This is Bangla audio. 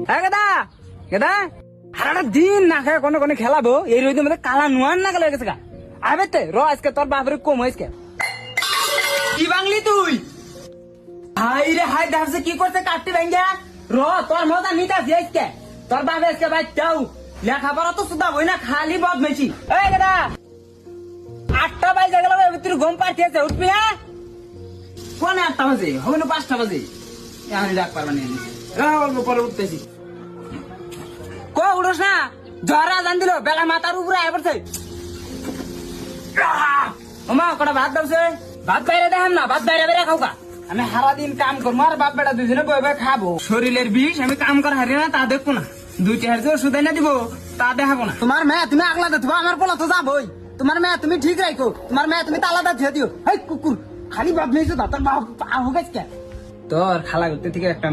হ্যাঁ গেদা গেদা সারাটা দিন না খায় কোনো কোনো খেলাবো এই রোদের মধ্যে কালা নুয়ান না গেলে গেছে গা আবে তে র আজকে তোর বাপরে কম হয়েছে কি বাংলি তুই হাই রে হাই দাসে কি করতে কাটতে ভাঙ্গা র তোর মজা নিতা আজকে তোর বাপে আজকে ভাই যাও লেখাপড়া তো সুদা বই না খালি বদমেছি এই গেদা 8টা বাজে গেল তুই ঘুম পাঠিয়েছে উঠবি হ্যাঁ কোন 8টা বাজে হবে না 5টা বাজে আমি ডাক পারবা অল্প পরে উঠতেছি ক উঠোস না জ্বরা জান দিল বেলা মাথার উপরে আয় পড়ছে ওমা কটা ভাত দাওছে ভাত বাইরে দেখাম না ভাত বাইরে বাইরে খাও কা আমি সারাদিন কাম করবো আর বাপ বেটা দুজনে বয়ে বয়ে খাবো শরীরের বিষ আমি কাম করা হারি না তা দেখবো না 2 যে ওষুধ না দিব তা দেখাবো না তোমার মেয়ে তুমি আগলা দেবো আমার পোলা তো যাবোই তোমার মেয়ে তুমি ঠিক রাখো তোমার মেয়ে তুমি তালাটা ধুয়ে দিও এই কুকুর খালি বাপ মেয়েছো তোর বাপ হোক তোর খালা করতে থেকে একটা